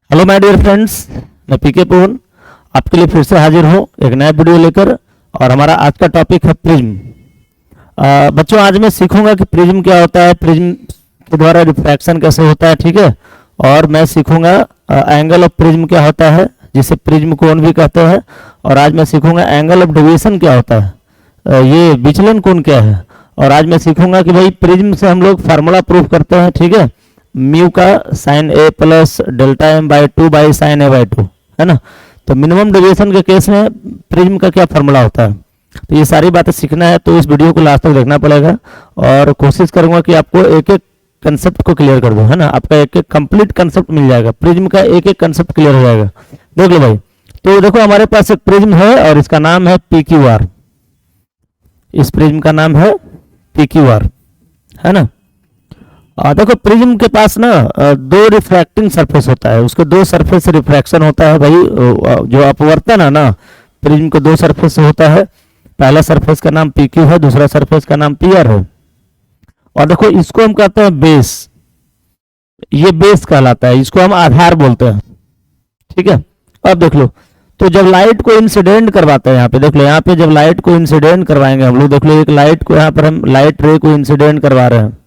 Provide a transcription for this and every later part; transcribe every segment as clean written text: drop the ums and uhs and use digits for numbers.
Hello my dear friends, मैं पीके पून आपके लिए फिर से हाजिर हूँ एक नया वीडियो लेकर। और हमारा आज का टॉपिक है प्रिज्म। बच्चों, आज मैं सीखूंगा कि प्रिज्म क्या होता है, प्रिज्म के द्वारा रिफ्रैक्शन कैसे होता है, ठीक है। और मैं सीखूंगा एंगल ऑफ प्रिज्म क्या होता है, जिसे प्रिज्म कोण भी कहते हैं। और आज मैं सीखूंगा एंगल ऑफ डेविएशन क्या होता है, ये विचलन कोण क्या है। और आज मैं सीखूंगा कि भाई प्रिज्म से हम लोग फार्मूला प्रूफ करते हैं, ठीक है, म्यू का sine A plus delta M by two by sine A by two, है ना। तो मिनिमम डेविएशन के केस में प्रिज्म का क्या फार्मूला होता है, तो ये सारी बातें सीखना है तो इस वीडियो को लास्ट तक देखना पड़ेगा। और कोशिश करूंगा कि आपको एक एक कंसेप्ट को क्लियर कर दूं, है ना। आपका एक एक कंप्लीट कंसेप्ट मिल जाएगा, प्रिज्म का एक एक कंसेप्ट क्लियर हो जाएगा। देख लो भाई, तो देखो हमारे पास एक प्रिज्म है और इसका नाम है पी क्यू आर। इस प्रिज्म का नाम है पी क्यू आर, है ना। देखो प्रिज्म के पास ना दो रिफ्रैक्टिंग सरफेस होता है, उसके दो सरफेस से रिफ्रैक्शन होता है भाई। जो अपवर्तन है ना, प्रिज्म के दो सरफेस से होता है। पहला सरफेस का नाम पी क्यू है, दूसरा सरफेस का नाम पी आर है। और देखो इसको हम कहते हैं बेस, ये बेस कहलाता है, इसको हम आधार बोलते हैं, ठीक है। अब देख लो, तो जब लाइट को इंसिडेंट करवाते हैं, यहाँ पे देख लो, यहाँ पे जब लाइट को इंसिडेंट करवाएंगे हम लोग, देख लो एक लाइट को यहाँ पर हम लाइट रे को इंसिडेंट करवा रहे हैं,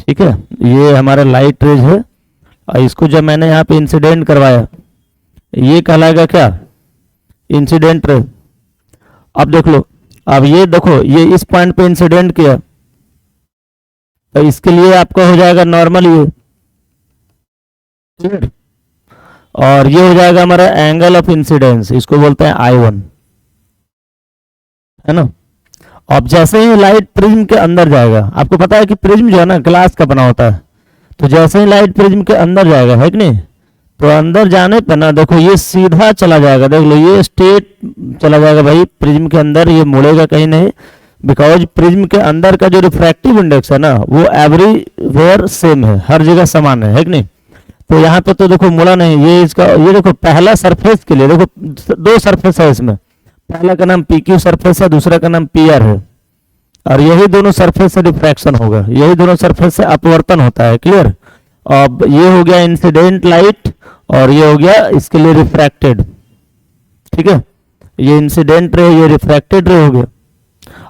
ठीक है। ये हमारा लाइट रेज है और इसको जब मैंने यहाँ पे इंसिडेंट करवाया, ये कहलाएगा क्या, इंसिडेंट रे। अब देख लो, अब ये देखो, ये इस पॉइंट पे इंसिडेंट किया तो इसके लिए आपका हो जाएगा नॉर्मल ये, ठीक। और ये हो जाएगा हमारा एंगल ऑफ इंसिडेंस, इसको बोलते हैं I1, है ना। अब जैसे ही लाइट प्रिज्म के अंदर जाएगा, आपको पता है कि प्रिज्म जो है ना ग्लास का बना होता है, तो जैसे ही लाइट प्रिज्म के अंदर जाएगा, है कि नहीं, तो अंदर जाने पर ना देखो ये सीधा चला जाएगा, देख लो ये स्ट्रेट चला जाएगा भाई प्रिज्म के अंदर, ये मुड़ेगा कहीं नहीं। बिकॉज प्रिज्म के अंदर का जो रिफ्रैक्टिव इंडेक्स है ना, वो एवरीवेयर सेम है, हर जगह समान है कि नहीं। तो यहाँ पे तो देखो मुड़ा नहीं, ये इसका, ये देखो पहला सरफेस के लिए देखो दो सरफेस है इसमें, पहला का नाम पी क्यू सरफेस है, दूसरा का नाम पी आर है। और यही दोनों सरफेस से रिफ्रैक्शन होगा, यही दोनों सरफेस से अपवर्तन होता है, क्लियर। अब ये हो गया इंसिडेंट लाइट और ये हो गया इसके लिए रिफ्रैक्टेड, ठीक है। ये इंसिडेंट रे, ये रिफ्रैक्टेड रे हो गया।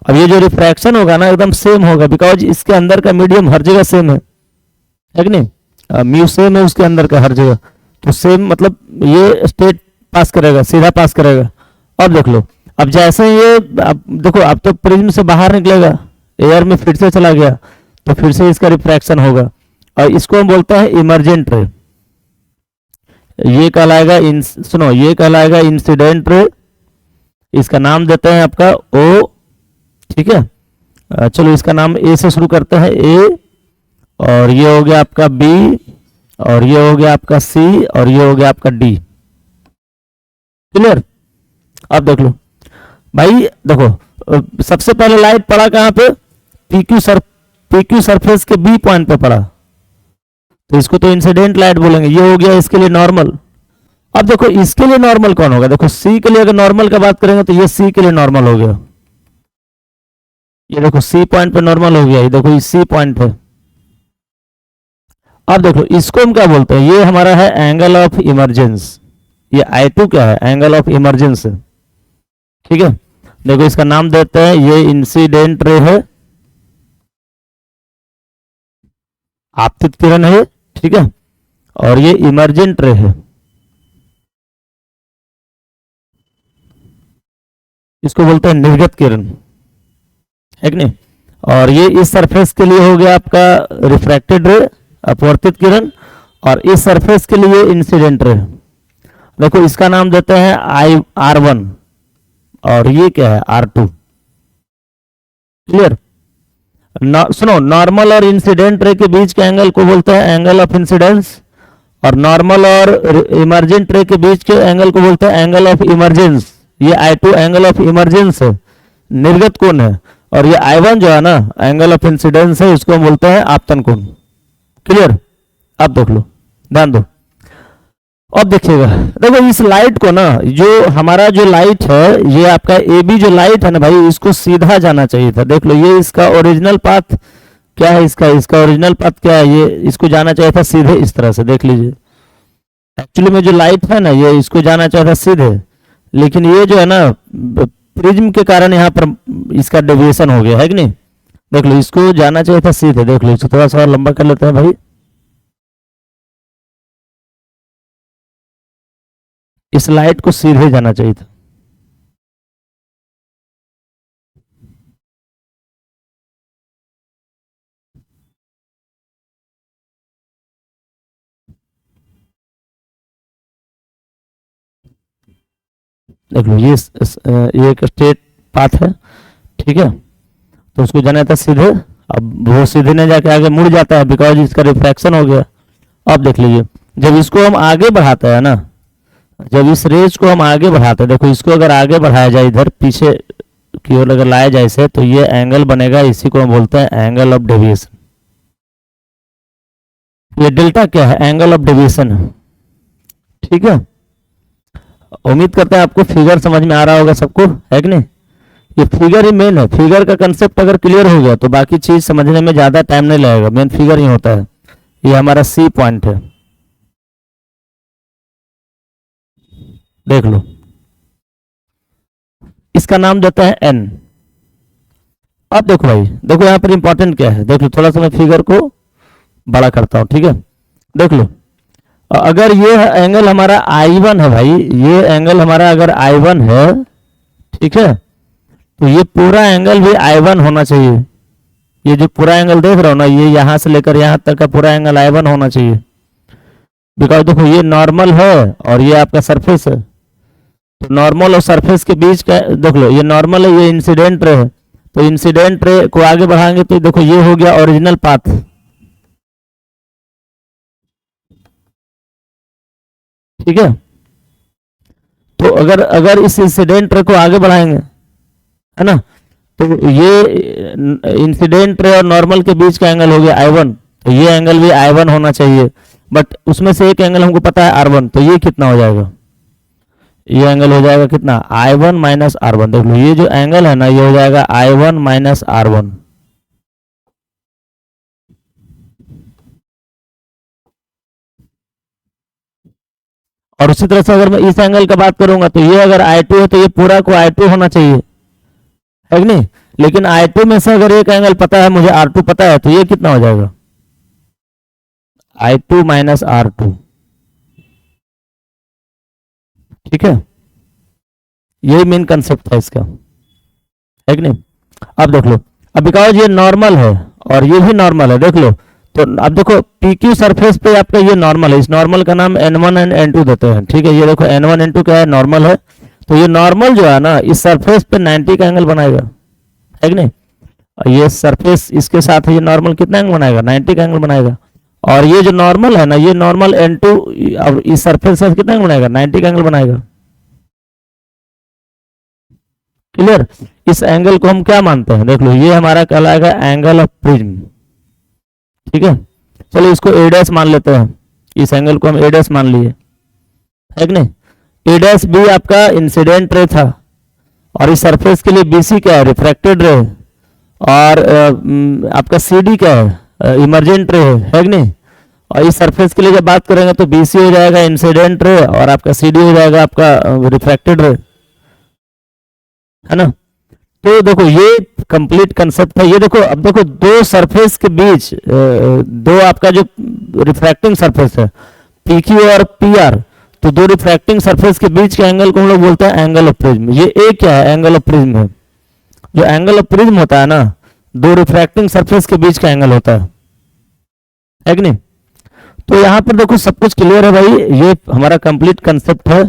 अब ये जो रिफ्रैक्शन होगा ना एकदम सेम होगा, बिकॉज इसके अंदर का मीडियम हर जगह सेम है कि नहीं, म्यू सेम है उसके अंदर का हर जगह, तो सेम मतलब ये स्टेट पास करेगा, सीधा पास करेगा। अब देख लो, अब जैसे ये, अब देखो अब तो प्रिज्म से बाहर निकलेगा, एयर में फिर से चला गया, तो फिर से इसका रिफ्रैक्शन होगा और इसको हम बोलते हैं इमर्जेंट रे। ये कहलाएगा सुनो, ये कहलाएगा इंसिडेंट रे, इसका नाम देते हैं आपका ओ, ठीक है। चलो इसका नाम ए से शुरू करते हैं, ए, और ये हो गया आपका बी, और ये हो गया आपका सी, और ये हो गया आपका डी, क्लियर। अब देख लो भाई, देखो सबसे पहले लाइट पड़ा कहां पे, पीक्यू सरफेस के बी पॉइंट पे पड़ा, तो इसको तो इंसिडेंट लाइट बोलेंगे। ये हो गया इसके लिए नॉर्मल। अब देखो इसके लिए नॉर्मल कौन होगा, देखो सी के लिए अगर नॉर्मल का बात करेंगे तो ये सी के लिए नॉर्मल हो गया, ये देखो सी पॉइंट पे नॉर्मल हो गया, ये देखो इस सी पॉइंट पे। अब देखो इसको हम क्या बोलते हैं, ये हमारा है एंगल ऑफ इमरजेंस, ये I2 क्या है, एंगल ऑफ इमरजेंस है, ठीक है। देखो इसका नाम देते हैं, ये इंसिडेंट रे है, आपतित किरण है, ठीक है, और ये इमरजेंट रे है, इसको बोलते हैं निर्गत किरण, है कि नहीं। और ये इस सरफेस के लिए हो गया आपका रिफ्रैक्टेड रे, अपवर्तित किरण, और इस सरफेस के लिए इंसिडेंट रे। देखो इसका नाम देते हैं R1 और ये क्या है R2, क्लियर। सुनो, नॉर्मल और इंसिडेंट रे के बीच के एंगल को बोलते हैं एंगल ऑफ इंसिडेंस, और नॉर्मल और इमरजेंट रे के बीच के एंगल को बोलते हैं एंगल ऑफ इमरजेंस। ये I2 एंगल ऑफ इमरजेंस है, निर्गत कोण है, और ये I1 जो है ना एंगल ऑफ इंसिडेंस है, इसको हम बोलते हैं आपतन कोण, क्लियर। अब देख लो, ध्यान दो, अब देखिएगा, देखो इस लाइट को ना, जो हमारा जो लाइट है, ये आपका ए बी जो लाइट है ना भाई, इसको सीधा जाना चाहिए था। देख लो ये इसका ओरिजिनल पाथ क्या है, इसका ओरिजिनल पाथ क्या है, ये इसको जाना चाहिए था सीधे इस तरह से, देख लीजिए एक्चुअली में जो लाइट है ना ये इसको जाना चाहता सीधे, लेकिन ये जो है ना प्रिज्म के कारण यहाँ पर इसका डेविएशन हो गया है कि नहीं। देख लो इसको जाना चाहिए था सीधे, देख लो इसको थोड़ा सा और लंबा कर लेते हैं भाई। इस लाइट को सीधे जाना चाहिए था। देख लो ये एक स्ट्रेट पाथ है, ठीक है, तो उसको जाना था सीधे। अब वो सीधे नहीं जाके आगे मुड़ जाता है बिकॉज इसका रिफ्रैक्शन हो गया। अब देख लीजिए जब इसको हम आगे बढ़ाते हैं ना, जब इस रेज को हम आगे बढ़ाते हैं, देखो इसको अगर आगे बढ़ाया जाए इधर पीछे की ओर अगर लाया जाए इसे, तो ये एंगल बनेगा, इसी को हम बोलते हैं एंगल ऑफ डेविएशन। ये डेल्टा क्या है, एंगल ऑफ डेविएशन है, ठीक है। उम्मीद करते हैं आपको फिगर समझ में आ रहा होगा सबको, है कि नहीं। ये फिगर ही मेन है, फिगर का कंसेप्ट अगर क्लियर हो गया तो बाकी चीज समझने में ज्यादा टाइम नहीं लगेगा, मेन फिगर ही होता है। ये हमारा सी पॉइंट है, देख लो इसका नाम देता है एन। अब देखो भाई, देखो यहाँ पर इंपॉर्टेंट क्या है, देख लो थोड़ा सा मैं फिगर को बड़ा करता हूँ, ठीक है। देख लो अगर ये एंगल हमारा I1 है भाई, ये एंगल हमारा अगर I1 है, ठीक है, तो ये पूरा एंगल भी I1 होना चाहिए। ये जो पूरा एंगल देख रहे हो ना, ये यहां से लेकर यहां तक का पूरा एंगल I1 होना चाहिए। बिकॉज देखो ये नॉर्मल है और ये आपका सरफेस है, तो नॉर्मल और सरफेस के बीच का देख लो, ये नॉर्मल है, ये इंसिडेंट रे है, तो इंसिडेंट रे को आगे बढ़ाएंगे तो देखो ये हो गया ओरिजिनल पाथ, ठीक है। तो अगर अगर इस इंसिडेंट रे को आगे बढ़ाएंगे, है ना, तो ये इंसिडेंट रे और नॉर्मल के बीच का एंगल हो गया I1, तो ये एंगल भी I1 होना चाहिए। बट उसमें से एक एंगल हमको पता है R1, तो ये कितना हो जाएगा, ये एंगल हो जाएगा कितना, I1 माइनस R1। देख लो ये जो एंगल है ना ये हो जाएगा I1 माइनस R1। और उसी तरह से अगर मैं इस एंगल का बात करूंगा तो ये अगर I2 है तो ये पूरा को I2 होना चाहिए, है कि नहीं। लेकिन I2 में से अगर एक एंगल पता है मुझे, R2 पता है, तो ये कितना हो जाएगा, I2 माइनस R2, ठीक है। यही मेन कंसेप्ट है इसका, है कि नहीं। अब देख लो, अब बिकॉज ये नॉर्मल है और ये भी नॉर्मल है, देख लो, तो अब देखो PQ सरफेस पे आपका ये नॉर्मल है, इस नॉर्मल का नाम N1 एंड N2 देते हैं, ठीक है। ये देखो N1 N2 क्या है, नॉर्मल है, तो ये नॉर्मल जो है ना इस सरफेस पे 90 का एंगल बनाएगा, है कि नहीं। और ये सरफेस इसके साथ ये नॉर्मल कितना एंगल बनाएगा, 90 का एंगल बनाएगा। और ये जो नॉर्मल है ना, ये नॉर्मल N2 अब इस सरफेस से कितना एंगल बनाएगा, 90 का एंगल बनाएगा, क्लियर। इस एंगल को हम क्या मानते हैं, देख लो ये हमारा कहलाएगा एंगल ऑफ प्रिज्म, ठीक है। चलो इसको ए डैश मान लेते हैं, इस एंगल को हम ए डैश मान लिए, है कि नहीं। ए डैश भी आपका इंसिडेंट रे था और इस सरफेस के लिए BC क्या है, रिफ्रैक्टेड रे, और आपका CD क्या है, इमर्जेंट रे, है कि नहीं। और इस सरफेस के लिए जब बात करेंगे तो BC हो जाएगा इंसिडेंट रे और आपका CD हो जाएगा आपका रिफ्रैक्टेड रे, है ना। तो देखो ये कंप्लीट कंसेप्ट है। ये देखो, अब देखो दो सरफेस के बीच दो आपका जो रिफ्रैक्टिंग सरफेस है PQ और PR, तो दो रिफ्रैक्टिंग सरफेस के बीच के एंगल को हम लोग बोलते हैं एंगल ऑफ प्रिज्म। ये एक क्या है, एंगल ऑफ प्रिज्म है। जो एंगल ऑफ प्रिज्म होता है ना, दो रिफ्रैक्टिंग सरफेस के बीच का एंगल होता है कि नहीं। तो यहाँ पर देखो सब कुछ क्लियर है भाई, ये हमारा कंप्लीट कंसेप्ट है,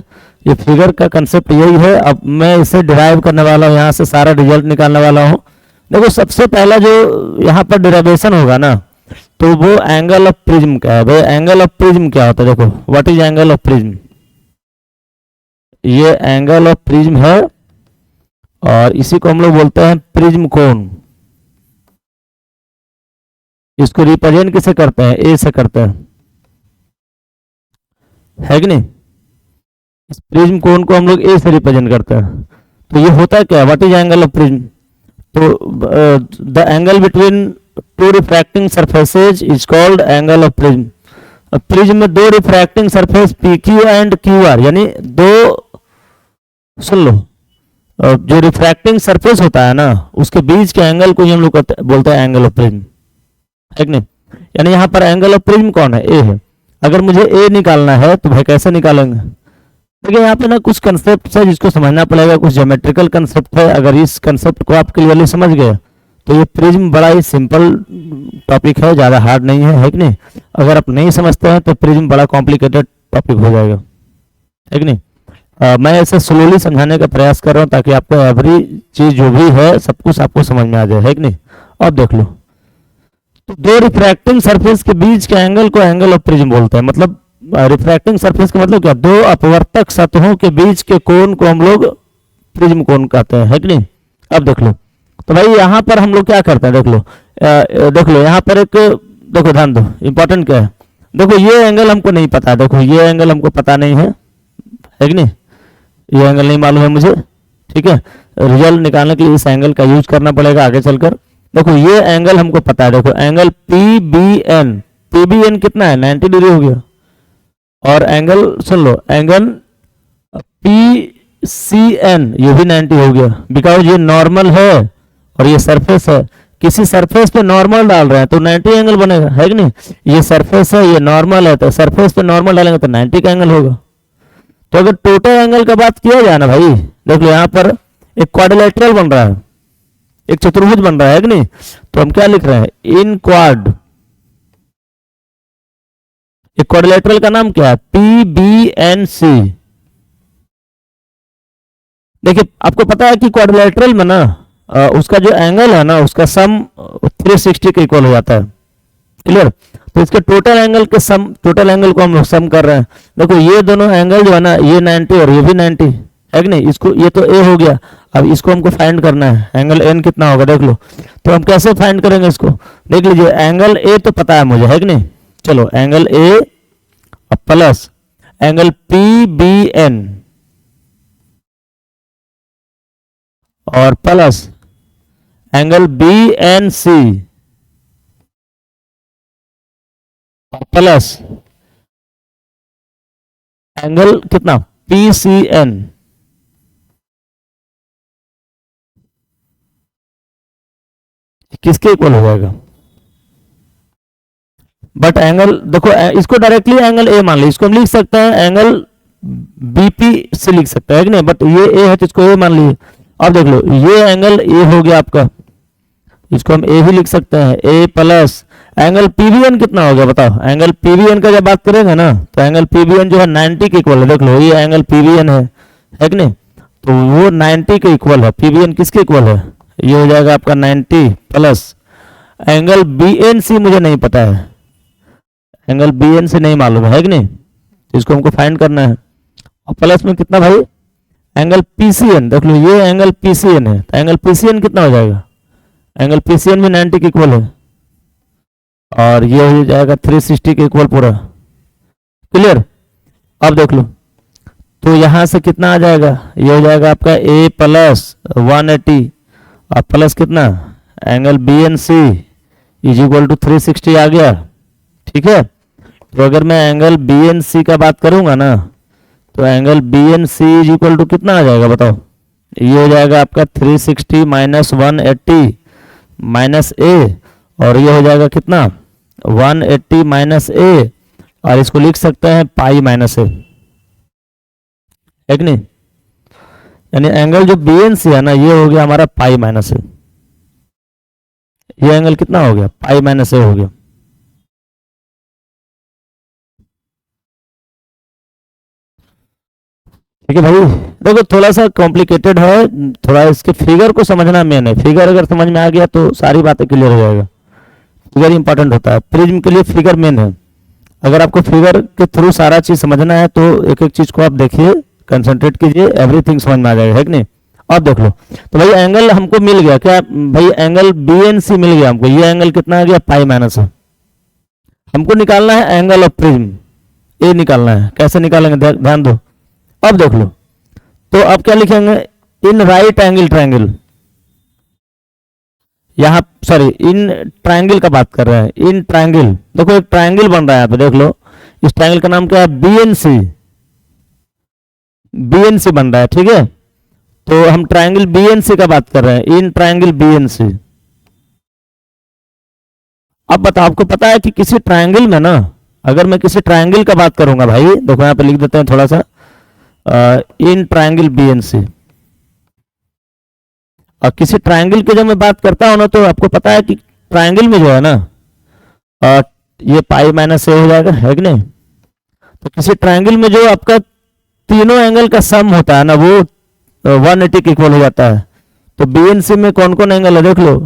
ये फिगर का कंसेप्ट यही है। अब मैं इसे डिराइव करने वाला हूँ, यहाँ से सारा रिजल्ट निकालने वाला हूँ। देखो सबसे पहला जो यहाँ पर डिराइवेशन होगा ना, तो वो एंगल ऑफ प्रिज्म का है। भाई एंगल ऑफ प्रिज्म क्या होता है, देखो what is angle of prism. ये एंगल ऑफ प्रिज्म है और इसी को हम लोग बोलते हैं प्रिज्म कोण। इसको रिप्रेजेंट किसे करते हैं, ए से करते हैं, है कि नहीं। इस प्रिज्म कोण को हम लोग ए से रिप्रेजेंट करते हैं। तो ये होता है क्या, what is angle of prism. तो the angle between two refracting surfaces is called angle of prism. Prism में दो refracting surface P Q and Q R, यानी दो, सुन लो, जो रिफ्रैक्टिंग सरफेस होता है ना उसके बीच के एंगल को ही हम लोग बोलते हैं एंगल ऑफ प्रिज्म, है कि नहीं। यानी यहाँ पर एंगल ऑफ प्रिज्म कौन है, ए है। अगर मुझे ए निकालना है तो भाई कैसे निकालेंगे, देखिए यहाँ पे ना कुछ कंसेप्ट है जिसको समझना पड़ेगा, कुछ ज्योमेट्रिकल कंसेप्ट है। अगर इस कंसेप्ट को आप क्लियरली समझ गए तो ये प्रिज्म बड़ा ही सिंपल टॉपिक है, ज़्यादा हार्ड नहीं है कि नहीं। अगर आप नहीं समझते हैं तो प्रिज्म बड़ा कॉम्प्लिकेटेड टॉपिक हो जाएगा, है कि नहीं। मैं ऐसे स्लोली समझाने का प्रयास कर रहा हूँ ताकि आपको एवरी चीज़ जो भी है सब कुछ आपको समझ में आ जाए, है कि नहीं। अब देख लो, तो दो रिफ्रैक्टिंग सरफेस के बीच के एंगल को एंगल ऑफ प्रिज्म बोलते हैं। मतलब रिफ्रैक्टिंग सरफेस का मतलब क्या, दो अपवर्तक सतहों के बीच के कोण को हम लोग प्रिज्म कोण कहते हैं, है कि नहीं। अब देख लो, तो भाई यहाँ पर हम लोग क्या करते हैं, देख लो यहाँ पर एक, देखो ध्यान दो, इंपॉर्टेंट क्या है, देखो ये एंगल हमको नहीं पता है, देखो ये एंगल हमको पता नहीं है कि नहीं, ये एंगल नहीं मालूम है मुझे, ठीक है। रिजल्ट निकालने के लिए इस एंगल का यूज करना पड़ेगा आगे चलकर। देखो ये एंगल हमको पता है, देखो एंगल पी बी एन कितना है, 90 डिग्री हो गया। और एंगल सुन लो, एंगल पी सी एन ये भी 90 हो गया, बिकॉज ये नॉर्मल है और ये सरफेस है। किसी सरफेस पे नॉर्मल डाल रहे हैं तो 90 एंगल बनेगा, है कि नहीं। ये सरफेस है, ये नॉर्मल है, तो सरफेस पे नॉर्मल डालेंगे तो 90 का एंगल होगा। तो अगर टोटल एंगल का बात किया जाए ना भाई, देख लो यहाँ पर एक क्वाड्रिलेटरल बन रहा है, एक चतुर्भुज बन रहा है कि नहीं। तो हम क्या लिख रहे हैं, इन क्वाड, एक क्वाड्रिलेटरल का नाम क्या है, पी बी एन सी। देखिए आपको पता है कि क्वाड्रिलेटरल में ना उसका जो एंगल है ना उसका सम 360 के इक्वल हो जाता है, क्लियर। तो इसके टोटल एंगल के सम, टोटल एंगल को हम लोग सम कर रहे हैं। देखो ये दोनों एंगल जो है ना, ये 90 और ये भी 90, है कि नहीं। इसको, ये तो ए हो गया, अब इसको हमको फाइंड करना है, एंगल एन कितना होगा देख लो। तो हम कैसे फाइंड करेंगे इसको, देख लीजिए, एंगल ए तो पता है मुझे, है कि नहीं। चलो angle A plus angle P B N और plus angle B N C और प्लस एंगल कितना, पी सी एन। किसके इक्वल हो जाएगा, बट एंगल देखो, इसको डायरेक्टली एंगल ए मान ली, इसको हम लिख सकते हैं एंगल बीपी से लिख सकते हैं, कि नहीं। बट ये ए है तो इसको ए मान लीजिए। अब देख लो ये एंगल ए हो गया आपका, इसको हम ए भी लिख सकते हैं, ए प्लस एंगल पीबीएन कितना हो गया बताओ। एंगल पीबीएन का जब बात करेंगे ना तो एंगल पीबीएन जो है 90 के इक्वल है, देख लो ये एंगल पीबीएन है कि नहीं। तो वो 90 के इक्वल है, पीबीएन किसके इक्वल है, ये हो जाएगा आपका 90 प्लस एंगल बीएनसी मुझे नहीं पता है, एंगल बीएन से नहीं मालूम है कि नहीं, इसको हमको फाइंड करना है। और प्लस में कितना भाई, एंगल पीसीएन, देख लो ये एंगल पीसीएन है, तो एंगल पीसीएन कितना हो जाएगा, एंगल पीसीएन भी 90 के इक्वल है और ये हो जाएगा 360 के इक्वल पूरा, क्लियर। अब देख लो, तो यहां से कितना आ जाएगा, ये हो जाएगा आपका ए प्लस 180 और प्लस कितना angle BNC is equal to 360 आ गया, ठीक है। तो अगर मैं एंगल बीएनसी का बात करूंगा ना तो angle BNC is equal to कितना आ जाएगा बताओ, ये हो जाएगा आपका 360 माइनस 180 माइनस ए और ये हो जाएगा कितना 180 माइनस ए और इसको लिख सकते हैं पाई माइनस ए, है कि नहीं। यानी एंगल जो बीएनसी है ना ये हो गया हमारा पाई माइनस ए, ये एंगल कितना हो गया पाई माइनस ए हो गया। ठीक है भाई, देखो थोड़ा सा कॉम्प्लिकेटेड है, थोड़ा इसके फिगर को समझना मेन है। फिगर अगर समझ में आ गया तो सारी बातें क्लियर हो जाएगा। फिगर इंपॉर्टेंट होता है, प्रिज्म के लिए फिगर मेन है। अगर आपको फिगर के थ्रू सारा चीज समझना है तो एक एक चीज को आप देखिए, कंसंट्रेट कीजिए, एवरीथिंग समझ में आ जाएगा, है कि नहीं। अब देख लो, तो भाई एंगल हमको मिल गया क्या भाई, एंगल बीएनसी मिल गया हमको, ये एंगल कितना आ गया पाई माइनस है। हमको निकालना है एंगल ऑफ प्रिज्म, ए निकालना है। कैसे निकालेंगे ध्यान दो। अब देख लो, तो अब क्या लिखेंगे, इन राइट एंगल ट्रायंगल, यहां सॉरी इन ट्रायंगल का बात कर रहे हैं, इन ट्रायंगल। देखो एक ट्रायंगल बन रहा है यहाँ पे, देख लो इस ट्रायंगल का नाम क्या है, बीएनसी, बीएनसी बन रहा है, ठीक है। तो हम ट्रायंगल बीएनसी का बात कर रहे हैं, इन ट्रायंगल बीएनसी। अब बताओ, आपको पता है कि किसी ट्रायंगल में ना, अगर मैं किसी ट्रायंगल का बात करूंगा भाई, देखो यहाँ पे लिख देते हैं थोड़ा सा, इन ट्रायंगल बीएनसी। और किसी ट्रायंगल की जब मैं बात करता हूं ना, तो आपको पता है कि ट्रायंगल में जो है ना, ये पाई माइनस ए हो जाएगा, है कि नहीं। तो किसी ट्रायंगल में जो आपका तीनों एंगल का सम होता है ना, वो 180 के इक्वल हो जाता है। तो बीएनसी में कौन कौन एंगल है देख लो।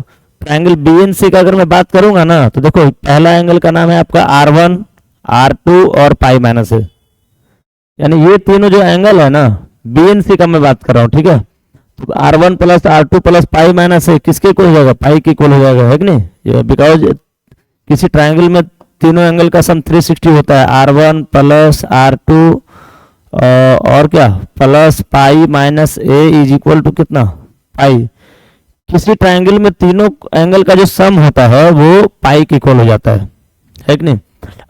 ट्रायंगल बीएनसी का अगर मैं बात करूंगा ना, तो देखो पहला एंगल का नाम है आपका R1, R2 और पाई माइनस ए, यानी ये तीनों जो एंगल है ना, बीएनसी का मैं बात कर रहा हूँ, ठीक है। तो R1 plus R2 plus pi minus A किसके इक्वल हो जाएगा, पाई के इक्वल हो जाएगा, है कि नहीं। ये बिकॉज किसी ट्रायंगल में तीनों एंगल का सम 360 होता है, R1 प्लस R2 और क्या plus pi minus A is equal to कितना, पाई। किसी ट्रायंगल में तीनों एंगल का जो सम होता है वो पाई के इक्वल हो जाता है कि नहीं।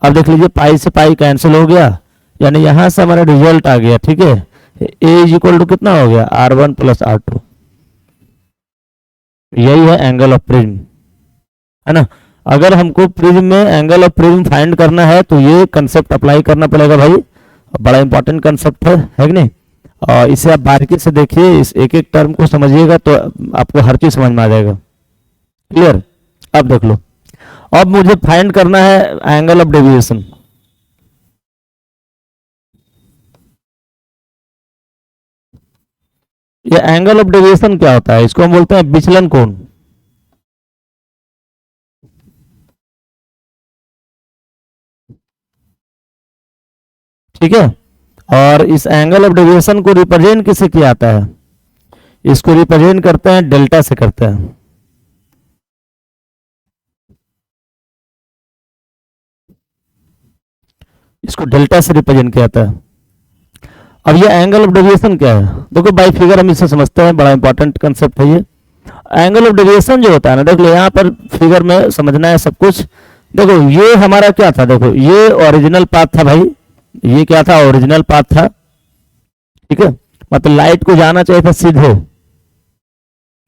अब देख लीजिए, पाई से पाई कैंसिल हो गया, यानी यहां से हमारा रिजल्ट आ गया, ठीक है। ए इज इक्वल टू कितना हो गया, R1 प्लस R2। यही है एंगल ऑफ प्रिज्म, है ना। अगर हमको प्रिज्म में एंगल ऑफ प्रिज्म फाइंड करना है तो ये कंसेप्ट अप्लाई करना पड़ेगा भाई, बड़ा इंपॉर्टेंट कंसेप्ट है कि नहीं। और इसे आप बारीकी से देखिए, इस एक एक टर्म को समझिएगा तो आपको हर चीज समझ में आ जाएगा, क्लियर। अब देख लो, अब मुझे फाइंड करना है एंगल ऑफ डेविएशन। ये एंगल ऑफ डेविएशन क्या होता है, इसको हम बोलते हैं विचलन कोण, ठीक है। और इस एंगल ऑफ डेविएशन को रिप्रेजेंट किससे किया जाता है, इसको रिप्रेजेंट करते हैं डेल्टा से करते हैं, इसको डेल्टा से रिप्रेजेंट किया जाता है। अब ये एंगल ऑफ डेविएशन क्या है, देखो बाई फिगर हम इसे समझते हैं, बड़ा इंपॉर्टेंट कंसेप्ट है ये। एंगल ऑफ डेविएशन जो होता है ना, देखो यहाँ पर फिगर में समझना है सब कुछ। देखो ये हमारा क्या था, देखो ये ओरिजिनल पाथ था भाई, ये क्या था, ओरिजिनल पाथ था, ठीक है। मतलब लाइट को जाना चाहिए था सीधे,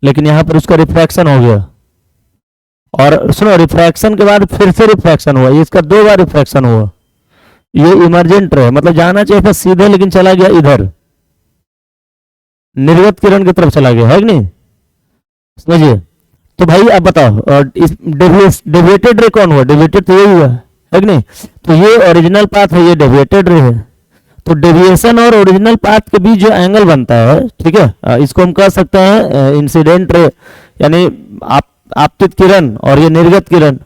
लेकिन यहां पर उसका रिफ्रैक्शन हो गया। और सुनो, रिफ्रैक्शन के बाद फिर से रिफ्रैक्शन हुआ, ये इसका 2 बार रिफ्रैक्शन हुआ। ये इमरजेंट है, मतलब जाना चाहिए था सीधे लेकिन चला गया इधर, निर्गत किरण की तरफ चला गया, है कि नहीं, समझिए। तो भाई अब बताओ, और इस डेविएटेड रे कौन हुआ, डेविएटेड तो यही हुआ, है कि नहीं। तो ये ओरिजिनल पाथ है, ये डेविएटेड रे है। तो डेविएशन और ओरिजिनल पाथ के बीच जो एंगल बनता है, ठीक है, इसको हम कह सकते हैं इंसिडेंट रे, यानी आपतित किरण और ये निर्गत किरण।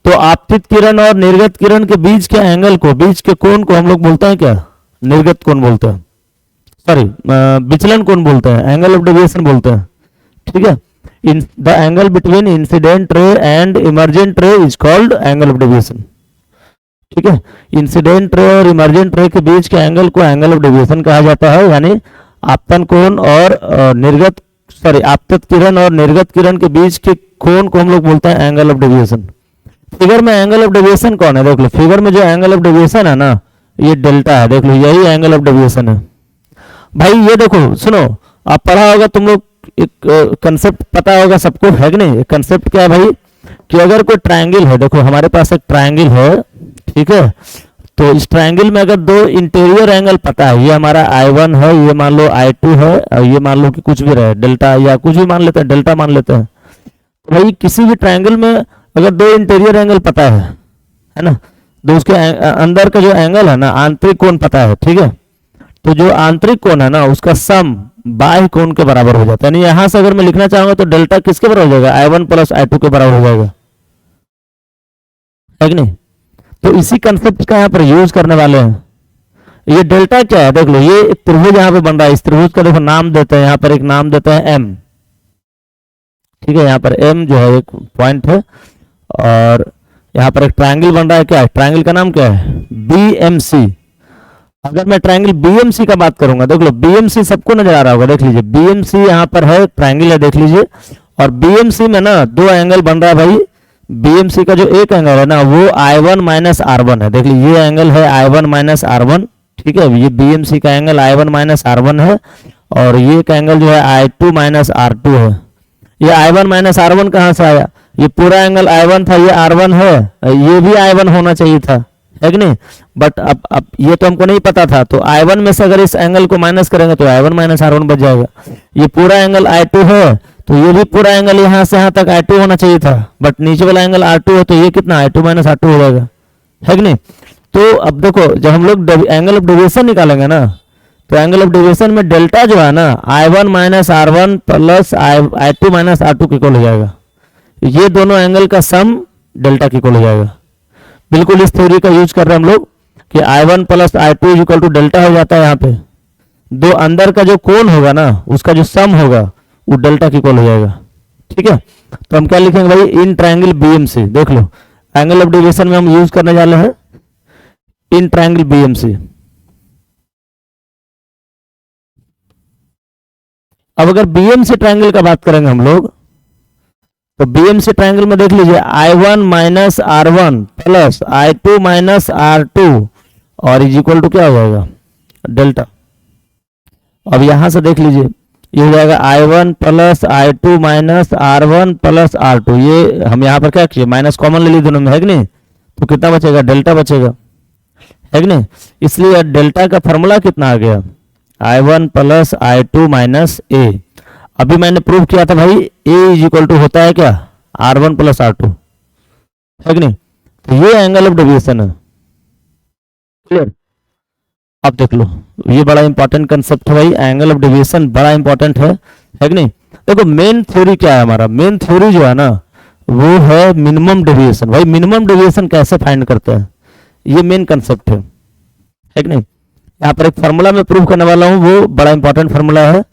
तो आपतित किरण और निर्गत किरण के बीच के एंगल को, बीच के कोण को हम लोग बोलते हैं क्या, निर्गत कोण बोलते हैं, सॉरी विचलन कोण बोलते हैं, एंगल ऑफ डेविएशन बोलते हैं, ठीक है। In the angle between incident ray and emergent रे is called angle of deviation, ठीक है। इंसिडेंट रे और इमर्जेंट रे के बीच के एंगल को एंगल ऑफ डेविएशन कहा जाता है, यानी आपतन कोण और निर्गत, सॉरी आपतित किरण और निर्गत किरण के बीच के कोण को हम लोग बोलते हैं एंगल ऑफ डेविएशन। फिगर में एंगल ऑफ डेविएशन कौन है, देख लो फिगर में जो एंगल ऑफ डेविएशन है ना, ये डेल्टा है, देख लो यही एंगल ऑफ डेविएशन है भाई। ये देखो सुनो, आप पढ़ा होगा तुम लोग, एक कंसेप्ट पता होगा सबको, है कि नहीं। कंसेप्ट क्या है भाई, कि अगर कोई ट्रायंगल है, देखो हमारे पास एक ट्रायंगल है, ठीक है। तो इस ट्रायंगल में अगर 2 इंटीरियर एंगल पता है, ये हमारा I1 है, ये मान लो I2 है, और ये मान लो कि कुछ भी रहे, डेल्टा या कुछ भी मान लेते हैं, डेल्टा मान लेते हैं। तो भाई किसी भी ट्रायंगल में अगर 2 इंटीरियर एंगल पता है ना, तो उसके अंदर का जो एंगल है ना, आंतरिक कोण पता है, ठीक है। तो जो आंतरिक कोण है ना, उसका सम बाह्य कोण के बराबर हो जाता है। यानी यहां से अगर मैं लिखना चाहूंगा तो डेल्टा किसके बराबर हो जाएगा, I1 प्लस I2 के बराबर हो जाएगा, है कि नहीं। तो इसी कंसेप्ट का यहाँ पर यूज करने वाले हैं। ये डेल्टा क्या है, देख लो ये एक त्रिभुज यहाँ पे बन रहा है, इस त्रिभुज का देखो नाम देते हैं, यहाँ पर एक नाम देते हैं M, ठीक है। यहाँ पर M जो है एक पॉइंट है, और यहाँ पर एक ट्रायंगल बन रहा है, क्या है ट्रायंगल का नाम क्या है, BMC। अगर मैं ट्रायंगल BMC का बात करूंगा, देख लो BMC सबको नजर आ रहा होगा, देख लीजिए BMC यहाँ पर है, ट्रायंगल है, देख लीजिए। और BMC में ना 2 एंगल बन रहा है भाई, बीएमसी का जो एक एंगल है ना वो I1 माइनस R1 है। देख लीजिए ये एंगल है I1 माइनस R1, ठीक है, ये बीएमसी का एंगल I1 माइनस R1 है, और ये एक एंगल जो है I2 माइनस R2 है। ये I1 माइनस R1 कहाँ से आया? ये पूरा एंगल I1 था, ये R1 है, ये भी I1 होना चाहिए था, है कि नहीं? बट अब ये तो हमको नहीं पता था, तो I1 में से अगर इस एंगल को माइनस करेंगे तो I1 माइनस R1 बच जाएगा। ये पूरा एंगल I2 है, तो ये भी पूरा एंगल यहाँ से यहाँ तक I2 होना चाहिए था, बट नीचे वाला एंगल R2 है, तो ये कितना I2 माइनस R2 हो जाएगा, है कि नहीं? तो अब देखो जब हम लोग एंगल ऑफ डेविएशन निकालेंगे ना, तो एंगल ऑफ डेविएशन में डेल्टा जो है ना I1 minus R1 plus I2 minus R2 के इक्वल हो जाएगा। ये दोनों एंगल का सम डेल्टा के इक्वल हो जाएगा। बिल्कुल इस थ्योरी का यूज कर रहे हैं हम लोग कि I1 plus I2 equal to delta हो जाता है। यहाँ पे दो अंदर का जो कोण होगा ना उसका जो सम होगा वो डेल्टा के इक्वल हो जाएगा, ठीक है। तो हम क्या लिखेंगे भाई, इन ट्रायंगल बीएमसी। देख लो एंगल ऑफ डेविएशन में हम यूज करने जा रहे हैं इन ट्रायंगल बीएमसी। अब अगर बीएमसी ट्रायंगल का बात करेंगे हम लोग, तो बीएमसी ट्रायंगल में देख लीजिए I1 minus R1 plus I2 minus R2 और इज इक्वल टू क्या हो जाएगा, डेल्टा। अब यहां से देख लीजिए ये हो जाएगा I1 plus I2 minus R1 plus R2। ये हम यहाँ पर क्या किए, माइनस कॉमन ले ली दोनों में, है कि नहीं? तो कितना बचेगा, डेल्टा बचेगा, है कि नहीं? इसलिए डेल्टा का फॉर्मूला कितना आ गया, I1 plus I2 minus A। अभी मैंने प्रूव किया था भाई A इज इक्वल टू होता है क्या, R1 प्लस R2, है कि नहीं? तो ये एंगल ऑफ डेविएशन है, क्लियर? अब देख लो ये बड़ा इंपॉर्टेंट कंसेप्ट है भाई, एंगल ऑफ डेविएशन बड़ा इंपॉर्टेंट है कि नहीं? देखो मेन थ्योरी क्या है हमारा, मेन थ्योरी जो है ना वो है मिनिमम डेविएशन। भाई मिनिमम डेविएशन कैसे फाइंड करते हैं, ये मेन कंसेप्ट है कि नहीं? यहाँ पर एक फार्मूला में प्रूव करने वाला हूँ, वो बड़ा इंपॉर्टेंट फार्मूला है।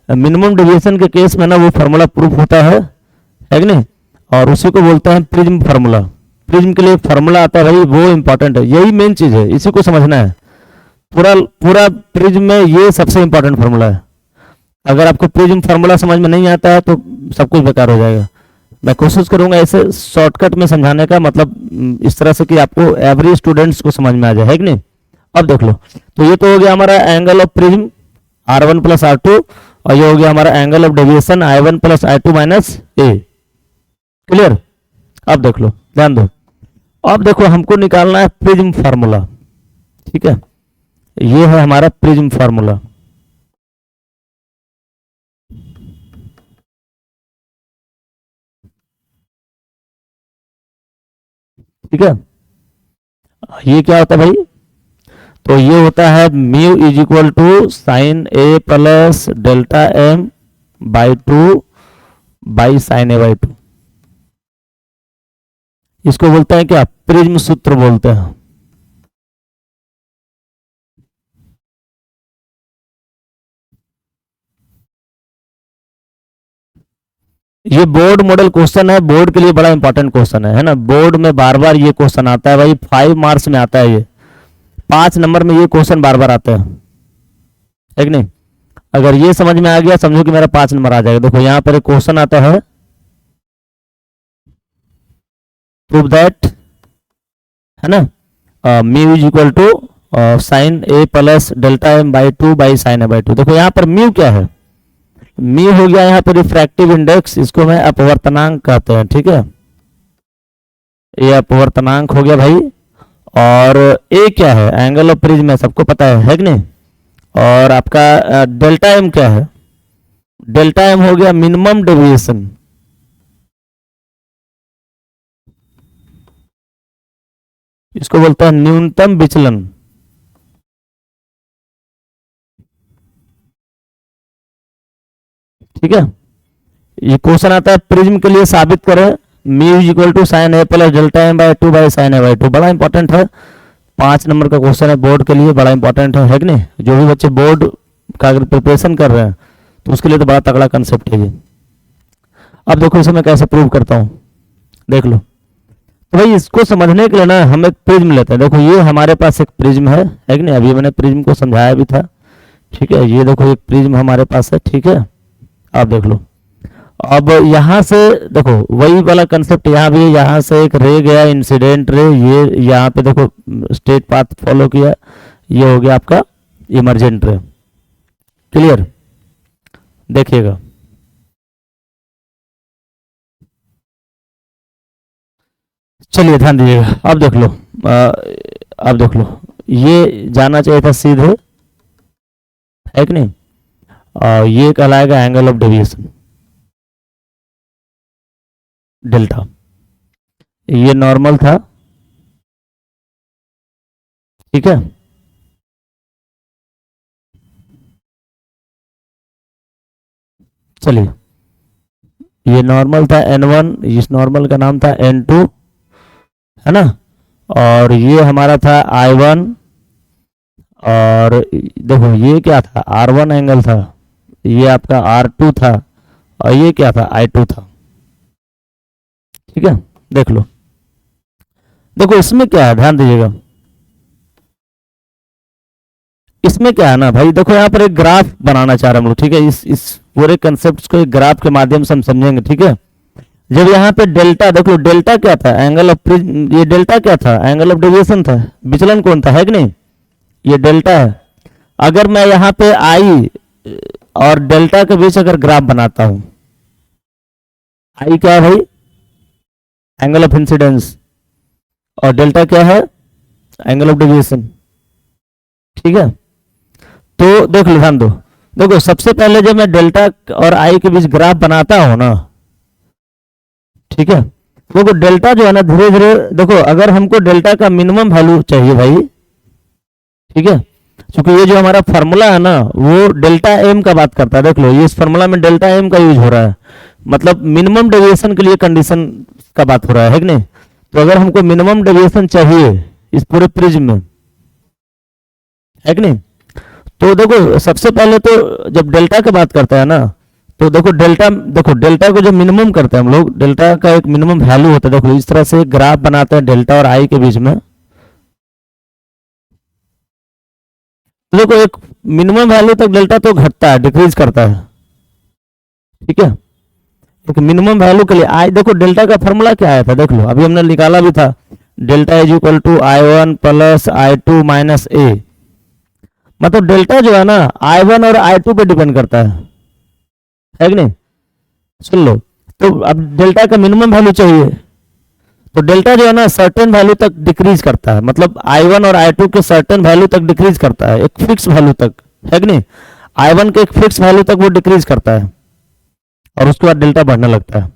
मिनिमम डेविएशन के केस में ना वो फार्मूला प्रूफ होता है कि नहीं? और उसी को बोलते हैं प्रिज्म फार्मूला। प्रिज्म के लिए फार्मूला आता है भाई, वो इंपॉर्टेंट है, यही मेन चीज है, इसी को समझना है। पूरा प्रिज्म में ये सबसे इंपॉर्टेंट फार्मूला है। अगर आपको प्रिज्म फार्मूला समझ में नहीं आता है तो सब कुछ बेकार हो जाएगा। मैं कोशिश करूंगा ऐसे शॉर्टकट में समझाने का, मतलब इस तरह से कि आपको एवरी स्टूडेंट्स को समझ में आ जाए, है कि नहीं? अब देख लो, तो ये तो हो गया हमारा angle of prism R1 plus R2, और ये हो गया हमारा angle of deviation I1 plus I2 minus A, clear? अब देख लो, ध्यान दो, अब देखो हमको निकालना है प्रिज्म फार्मूला, ठीक है? ये है हमारा प्रिज्म फार्मूला। ठीक है, ये क्या होता है भाई, तो ये होता है mu is equal to sine A plus delta M by 2 by sine A by 2। इसको बोलते हैं क्या, प्रिज्म सूत्र बोलते हैं। ये बोर्ड मॉडल क्वेश्चन है, बोर्ड के लिए बड़ा इंपॉर्टेंट क्वेश्चन है ना? बोर्ड में बार बार ये क्वेश्चन आता है भाई, 5 मार्क्स में आता है, ये 5 नंबर में ये क्वेश्चन बार बार आता है कि नहीं? अगर ये समझ में आ गया समझो कि मेरा 5 नंबर आ जाएगा। देखो यहाँ पर एक क्वेश्चन आता है, प्रूव दैट, है ना, mu is equal to sine A plus delta M by 2 by sine A by 2। देखो यहाँ पर म्यू क्या है, म्यू हो गया यहाँ पर रिफ्रैक्टिव इंडेक्स, इसको मैं अपवर्तनांक कहते हैं, ठीक है? ये अपवर्तनांक हो गया भाई। और ए क्या है, एंगल ऑफ प्रिज्म है, सबको पता है कि नहीं? और आपका डेल्टा एम क्या है, डेल्टा एम हो गया मिनिमम डेविएशन, इसको बोलते हैं न्यूनतम विचलन। ठीक है, ये क्वेश्चन आता है प्रिज्म के लिए साबित करें mu is equal to sine A plus delta M by 2 by sine A by 2। बड़ा इंपॉर्टेंट है, 5 नंबर का क्वेश्चन है, बोर्ड के लिए बड़ा इंपॉर्टेंट है कि नहीं? जो भी बच्चे बोर्ड का अगर प्रिपरेशन कर रहे हैं तो उसके लिए तो बड़ा तगड़ा कंसेप्ट है ये। अब देखो इसे मैं कैसे प्रूव करता हूँ, देख लो। तो भाई इसको समझने के लिए ना हम एक प्रिज्म लेते हैं। देखो ये हमारे पास एक प्रिज्म है कि नहीं? अभी मैंने प्रिज्म को समझाया भी था, ठीक है? ये देखो एक प्रिज्म हमारे पास है, ठीक है? आप देख लो, अब यहाँ से देखो वही वाला कंसेप्ट यहाँ भी है, यहाँ से एक रे गया इंसिडेंट रे, ये यहाँ पे देखो स्ट्रेट पाथ फॉलो किया, ये हो गया आपका इमरजेंट रे। क्लियर? देखिएगा, चलिए ध्यान दीजिएगा, अब देख लो, अब देख लो, ये जाना चाहिए था सीधे, है कि नहीं? ये कहलाएगा एंगल ऑफ डेविएशन डेल्टा। ये नॉर्मल था, ठीक है, चलिए ये नॉर्मल था n1, इस नॉर्मल का नाम था n2, है ना, और ये हमारा था I1, और देखो ये क्या था, R1 एंगल था, ये आपका R2 था, और ये क्या था, I2 था। ठीक है, देख लो, देखो इसमें क्या है, ध्यान दीजिएगा, इसमें क्या है ना भाई, देखो यहाँ पर एक ग्राफ बनाना चाह रहे हम लोग, ठीक है, इस पूरे कंसेप्ट को एक ग्राफ के माध्यम से हम समझेंगे, ठीक है। जब यहाँ पे डेल्टा, देखो डेल्टा क्या था, एंगल ऑफ, ये डेल्टा क्या था, एंगल ऑफ डेविएशन था, विचलन कौन था, है कि नहीं, ये डेल्टा है। अगर मैं यहाँ पे आई और डेल्टा के बीच अगर ग्राफ बनाता हूं, आई क्या है भाई, एंगल ऑफ इंसिडेंस, और डेल्टा क्या है, एंगल ऑफ डेविएशन, ठीक है। तो देख लो, ध्यान दो, देखो सबसे पहले जब मैं डेल्टा और आई के बीच ग्राफ बनाता हूं ना, ठीक है, देखो डेल्टा जो है ना धीरे धीरे, देखो अगर हमको डेल्टा का मिनिमम वैल्यू चाहिए भाई, ठीक है, क्योंकि ये जो हमारा फार्मूला है ना वो डेल्टा एम का बात करता है, देख लो ये इस फार्मूला में डेल्टा एम का यूज हो रहा है, मतलब मिनिमम डेविएशन के लिए कंडीशन का बात हो रहा है कि नहीं। तो अगर हमको मिनिमम डेविएशन चाहिए इस पूरे प्रिज्म में, है कि नहीं, तो देखो सबसे पहले तो जब डेल्टा की बात करता है ना, तो देखो डेल्टा को जब मिनिमम करते हैं हम लोग, डेल्टा का एक मिनिमम वैल्यू होता है, देखो इस तरह से ग्राफ बनाते हैं डेल्टा और आई के बीच में, तो देखो एक मिनिमम वैल्यू तक डेल्टा तो घटता है, डिक्रीज करता है, ठीक है, एक मिनिमम वैल्यू के लिए आई, देखो डेल्टा का फॉर्मूला क्या आया था, देख लो अभी हमने निकाला भी था, delta is equal to I1 plus I2 minus A, मतलब डेल्टा जो है ना I1 और I2 पे डिपेंड करता है कि नहीं, सुन लो। तो अब डेल्टा का मिनिमम वैल्यू चाहिए, तो डेल्टा जो है ना सर्टेन वैल्यू तक डिक्रीज करता है, मतलब I1 और I2 के सर्टेन वैल्यू तक डिक्रीज करता है, एक फिक्स वैल्यू तक, है कि नहीं, I1 के एक फिक्स वैल्यू तक वो डिक्रीज करता है, और उसके बाद डेल्टा बढ़ने लगता है।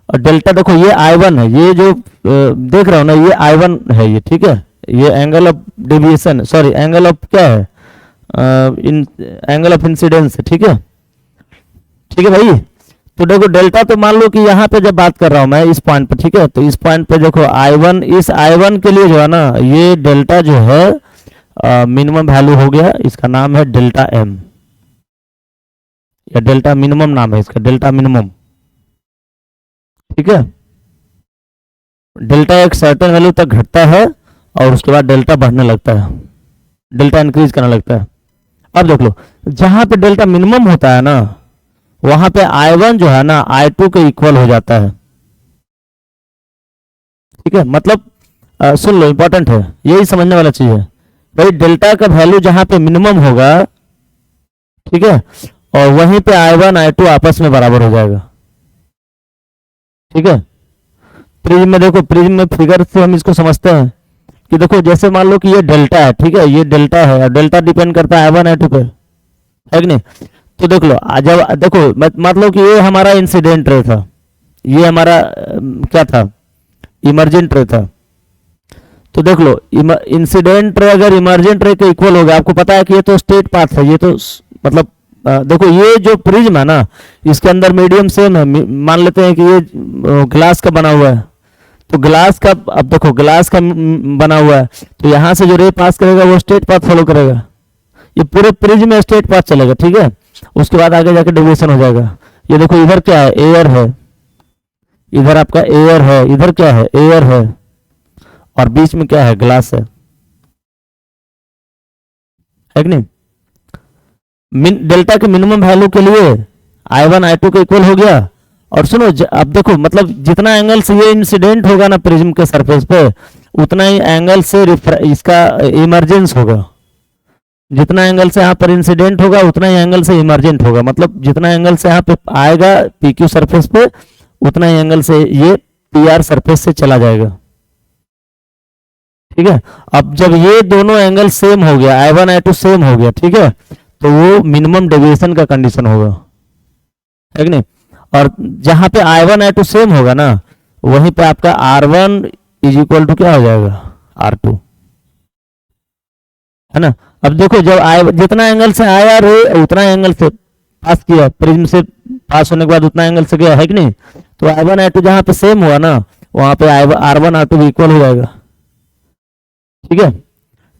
और डेल्टा देखो ये I1 है, ये जो देख रहे हो ना ये I1 है, ये ठीक है, ये angle of deviation, sorry angle of क्या है, एंगल ऑफ इंसिडेंस है, ठीक है, ठीक है भाई। तो देखो डेल्टा तो मान लो कि यहाँ पे जब बात कर रहा हूँ मैं इस पॉइंट पे, ठीक है, तो इस पॉइंट पे देखो I1, इस I1 के लिए जो है ना ये डेल्टा जो है मिनिमम वैल्यू हो गया, इसका नाम है डेल्टा एम, या डेल्टा मिनिमम नाम है इसका, डेल्टा मिनिमम, ठीक है। डेल्टा एक सर्टेन वैल्यू तक घटता है और उसके बाद डेल्टा बढ़ने लगता है, डेल्टा इंक्रीज करने लगता है। अब देख लो जहां पे डेल्टा मिनिमम होता है ना वहां पे I1 जो है ना I2 के इक्वल हो जाता है, ठीक है, मतलब सुन लो इंपॉर्टेंट है, यही समझने वाला चीज है भाई, डेल्टा का वैल्यू जहां पे मिनिमम होगा, ठीक है, और वहीं पे I1 I2 आपस में बराबर हो जाएगा, ठीक है। प्रिज्म में देखो, प्रिज्म में फिगर से हम इसको समझते हैं कि देखो जैसे मान लो कि ये डेल्टा है, ठीक है, ये डेल्टा है और डेल्टा डिपेंड करता है I1 I2 पे, है कि नहीं। तो देख लो जब देखो मतलब कि ये हमारा इंसिडेंट रे था, ये हमारा क्या था, इमरजेंट रे था। तो देख लो इंसिडेंट रे अगर इमरजेंट रे के इक्वल होगा, आपको पता है कि ये तो स्ट्रेट पाथ है, ये तो मतलब देखो ये जो प्रिज्म है ना इसके अंदर मीडियम सेम है, मान लेते हैं कि ये ग्लास का बना हुआ है, तो ग्लास का, अब देखो ग्लास का बना हुआ है, तो यहाँ से जो रे पास करेगा वो स्ट्रेट पाथ फॉलो करेगा, ये पूरे प्रिज्म में स्ट्रेट पाथ चलेगा, ठीक है। उसके बाद आगे जाके डेविएशन हो जाएगा। ये देखो इधर क्या है, एयर है, इधर आपका एयर है, इधर क्या है, एयर है, और बीच में क्या है, ग्लास है कि नहीं। डेल्टा के मिनिमम वैल्यू के लिए I1 I2 के इक्वल हो गया। और सुनो अब देखो मतलब जितना एंगल से ये इंसिडेंट होगा ना प्रिज्म के सरफेस पे, उतना ही एंगल से इसका इमर्जेंस होगा। जितना एंगल से यहाँ पर इंसिडेंट होगा उतना ही एंगल से इमर्जेंट होगा, मतलब जितना एंगल से यहाँ पे आएगा PQ सरफेस पे, उतना ही एंगल से ये PR सरफेस से चला जाएगा। ठीक है, अब जब ये दोनों एंगल सेम हो गया, I1 I2 सेम हो गया, ठीक है, तो वो मिनिमम डेविएशन का कंडीशन होगा, है कि नहीं। और जहां पे I1 I2 सेम होगा ना, वहीं पे आपका R1 इज इक्वल टू क्या हो जाएगा, R2, है ना। अब देखो जब जितना एंगल से आया रे उतना एंगल से पास किया, प्रिज्म से पास होने के बाद उतना एंगल से गया, है कि नहीं। तो I1 I2 जहां पे सेम हुआ ना, वहां पे R1 R2 भी इक्वल हो जाएगा। ठीक है,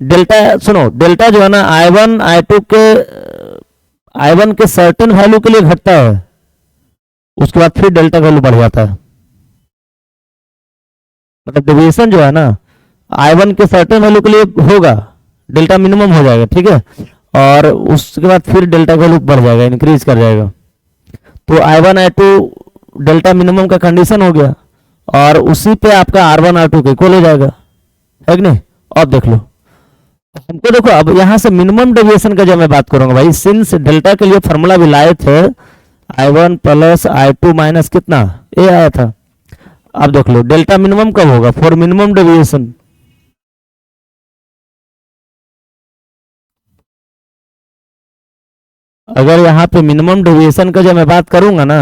डेल्टा सुनो, डेल्टा जो है ना I1 के सर्टेन वैल्यू के लिए घटता है, उसके बाद फिर डेल्टा वैल्यू बढ़ जाता है। मतलब डेविएशन जो है ना I1 के सर्टेन वैल्यू के लिए होगा, डेल्टा मिनिमम हो जाएगा, ठीक है, और उसके बाद फिर डेल्टा वैल्यू बढ़ जाएगा, इंक्रीज कर जाएगा। तो I1 I2 डेल्टा मिनिमम का कंडीशन हो गया, और उसी पे आपका R1 R2 के इक्वल हो जाएगा, है कि नहीं। अब देख लो, हमको देखो अब यहां से मिनिमम डेविएशन का जब मैं बात करूंगा भाई, सिंस डेल्टा के लिए फॉर्मूला भी लाए थे, I1 प्लस I2 माइनस कितना A आया था। अब देख लो डेल्टा मिनिमम कब होगा, फॉर मिनिमम डेविएशन। अगर यहाँ पे मिनिमम डेविएशन का जब मैं बात करूंगा ना,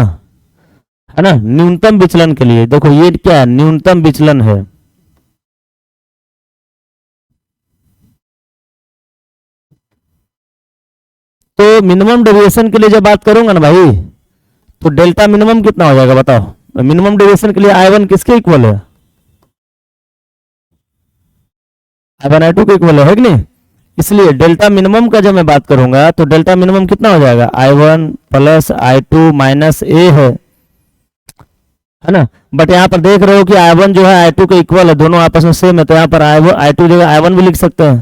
है ना, न्यूनतम विचलन के लिए, देखो ये क्या है, न्यूनतम विचलन है। तो मिनिमम डेविएशन के लिए जब बात करूंगा ना भाई, तो डेल्टा मिनिमम कितना हो जाएगा बताओ। मिनिमम डेविएशन के लिए I1 किसके इक्वल है, I1 I2 के इक्वल है कि नहीं। इसलिए डेल्टा मिनिमम का जब मैं बात करूंगा तो डेल्टा मिनिमम कितना हो जाएगा, I1 plus I2 minus A है ना। बट यहाँ पर देख रहे हो कि I1 जो है I2 के इक्वल है, दोनों आपस में सेम है, तो यहाँ पर I2 जगह I1 भी लिख सकते हैं,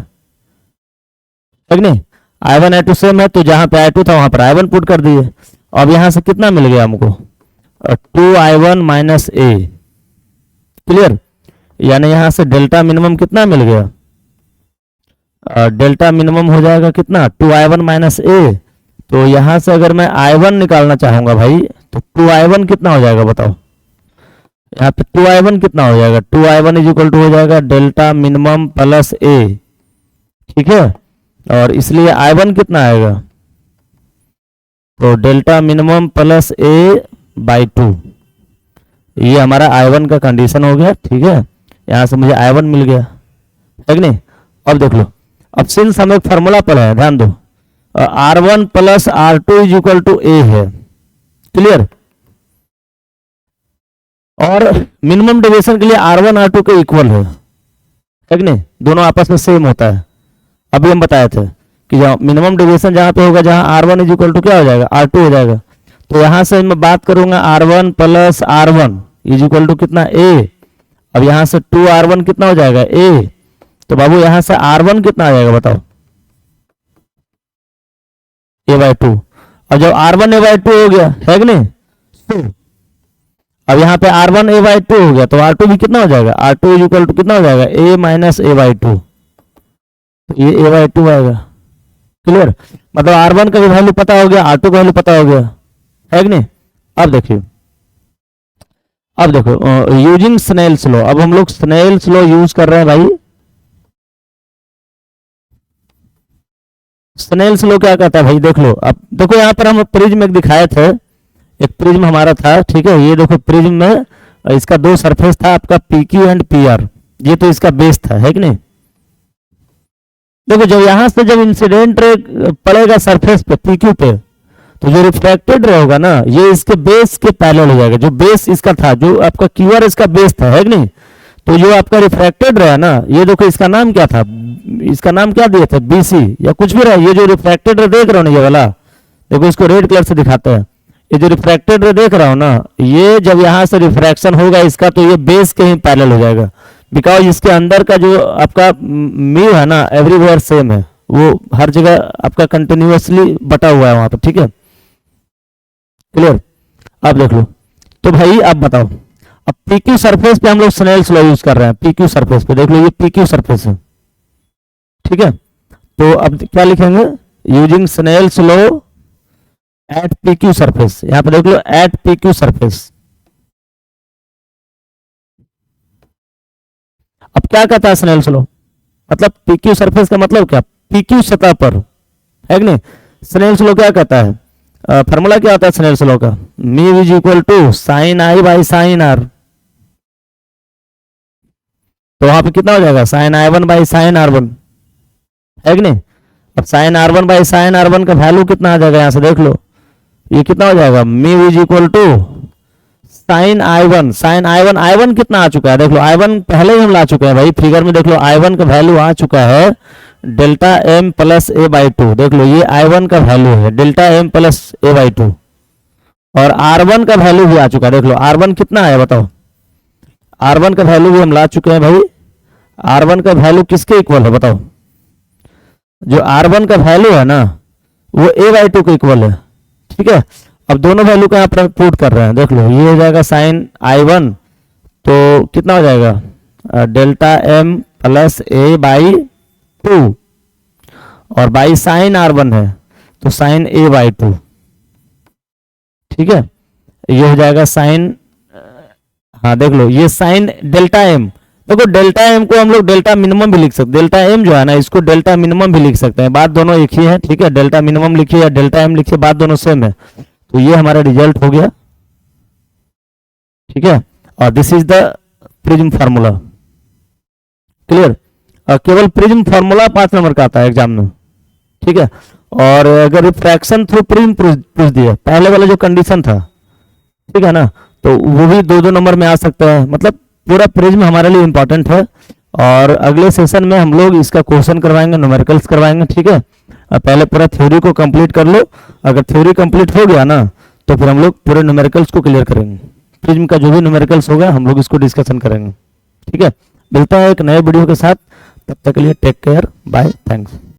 है कि नहीं। I1 I2 सेम है, तो जहां पे I2 था वहां पर I1 पुट कर दिए। अब यहां से कितना मिल गया हमको, 2I1 माइनस A, क्लियर। यानी यहां से डेल्टा मिनिमम कितना मिल गया, डेल्टा मिनिमम हो जाएगा कितना, 2I1 माइनस A। तो यहां से अगर मैं I1 निकालना चाहूंगा भाई, तो 2I1 कितना हो जाएगा बताओ। यहाँ पे 2I1 कितना हो जाएगा, 2I1 इज इक्वल टू हो जाएगा डेल्टा मिनिमम प्लस A, ठीक है। और इसलिए I1 कितना आएगा, तो डेल्टा मिनिमम प्लस A/2, ये हमारा I1 का कंडीशन हो गया, ठीक है। यहां से मुझे I1 मिल गया, है कि नहीं। अब देख लो, अब सिंस हम एक फार्मूला पढ़े हैं, ध्यान दो, R1 plus R2 is equal to A है, क्लियर। और मिनिमम डेविएशन के लिए R1 R2 के इक्वल है कि नहीं, दोनों आपस में सेम होता है। अभी हम बताए थे कि मिनिमम डेविएशन जहां पे होगा, जहां R1 इज इक्वल टू क्या हो जाएगा, R2 हो जाएगा। तो यहां से मैं बात करूंगा R1 plus R1 is equal to कितना, A। अब यहां से 2R1 कितना हो जाएगा, A। तो बाबू यहां से R1 कितना आ जाएगा बताओ, A/2। अब जब R1 A/2 हो गया, है कि नहीं, तो अब यहाँ पे R1 A/2 हो गया, तो R2 भी कितना हो जाएगा, R2 इज इक्वल टू कितना हो जाएगा, A माइनस A/2। तो ये A/2 आएगा, क्लियर। मतलब R1 का भी वैल्यू पता हो गया, R2 का वैल्यू पता हो गया, है कि नहीं। अब देखिए, अब देखो यूजिंग स्नेल्स लॉ, अब हम लोग स्नेल्स लॉ यूज कर रहे हैं भाई। स्नेल्स लॉ क्या कहता है भाई, देख लो। अब देखो यहाँ पर हम प्रिज्म एक दिखाए थे, एक प्रिज्म हमारा था, ठीक है। ये देखो प्रिज्म में इसका दो सरफेस था आपका PQ एंड PR, ये तो इसका बेस था, है कि नहीं। देखो जब यहां से जब इंसिडेंट रे पड़ेगा सरफेस पे PQ पे, तो जो रिफ्रैक्टेड रे होगा ना, ये इसके बेस के पैरेलल हो जाएगा। जो बेस इसका था, जो आपका QR इसका बेस था, है कि नहीं। तो जो आपका रिफ्रैक्टेड रहा ना, ये देखो इसका नाम क्या था, इसका नाम क्या दिए थे, BC या कुछ भी रहा। ये जो रिफ्रैक्टेड रे देख रहे हो ना, ये वाला देखो, इसको रेड कलर से दिखाते हैं। ये जो रिफ्रैक्टेड रे देख रहा हो ना, ये जब यहां से रिफ्रैक्शन होगा इसका, तो ये बेस के ही पैरेलल हो जाएगा, बिकॉज इसके अंदर का जो आपका म्यू है ना, एवरीवेयर सेम है, वो हर जगह आपका कंटिन्यूअसली बटा हुआ है वहां पर, ठीक है। क्लियर। अब देख लो, तो भाई आप बताओ, अब पीक्यू सरफेस पे हम लोग स्नेल्स लॉ यूज कर रहे हैं। पीक्यू सरफेस पे देख लो, ये पीक्यू सरफेस है, ठीक है। तो अब क्या लिखेंगे, using Snell's law at PQ surface. यहां पे देख लो, एट पीक्यू सरफेस। अब क्या कहता है स्नेल्स लॉ, मतलब पीक्यू सरफेस का मतलब क्या, पीक्यू सतह पर, है कि नहीं। स्नेल्स लॉ क्या कहता है, फार्मूला क्या होता है स्नेल्स लॉ का, mu is equal to sine I by sine R. तो वहां पे कितना हो जाएगा, sine I one by sine R one, है कि नहीं। अब sine R one by sine R one का वैल्यू कितना आ जाएगा, यहां से देख लो, ये कितना हो जाएगा, mu is equal to sine I one. Sine I one कितना आ चुका है, देख लो आई वन पहले ही हम ला चुके हैं भाई, फिगर में देख लो आई वन का वैल्यू आ चुका है delta M plus A by two. देख लो ये आई वन का वैल्यू है delta M plus A by two, और आर वन का वैल्यू भी आ चुका है। देख लो आर वन कितना है बताओ, आर वन का वैल्यू भी हम ला चुके हैं भाई। आर वन का वैल्यू किसके इक्वल है बताओ, जो आर वन का वैल्यू है ना वो ए बाई टू के इक्वल है, ठीक है। अब दोनों वैल्यू का यहाँ पर पुट कर रहे हैं, देख लो ये हो जाएगा साइन आई वन, तो कितना हो जाएगा delta M plus A by two, और बाई साइन आर वन है तो साइन ए बाई टू, ठीक है। ये हो जाएगा साइन, हाँ देख लो ये साइन डेल्टा एम, देखो डेल्टा एम को हम लोग डेल्टा मिनिमम भी लिख सकते हैं, डेल्टा एम जो है ना इसको डेल्टा मिनिमम भी लिख सकते हैं, बात दोनों एक ही है, ठीक है। डेल्टा मिनिमम लिखिए या डेल्टा एम लिखिए, बात दोनों सेम है। तो ये हमारा रिजल्ट हो गया, ठीक है। और this is the prism formula, clear. केवल प्रिज्म फार्मूला 5 नंबर का आता है एग्जाम में, ठीक है। और अगर रिफ्रैक्शन थ्रू प्रिज्म पूछ दिया, पहले वाला जो कंडीशन था, ठीक है ना, तो वो भी 2-2 नंबर में आ सकता है। मतलब पूरा प्रिज्म हमारे लिए इंपॉर्टेंट है, और अगले सेशन में हम लोग इसका क्वेश्चन करवाएंगे, न्यूमेरिकल्स करवाएंगे, ठीक है। पहले पूरा थ्योरी को कंप्लीट कर लो, अगर थ्योरी कंप्लीट हो गया ना तो फिर हम लोग पूरे न्यूमेरिकल्स को क्लियर करेंगे। प्रिज्म का जो भी न्यूमेरिकल्स होगा हम लोग इसको डिस्कशन करेंगे, ठीक है। मिलता है एक नए वीडियो के साथ, तब तक के लिए टेक केयर, बाय, थैंक्स।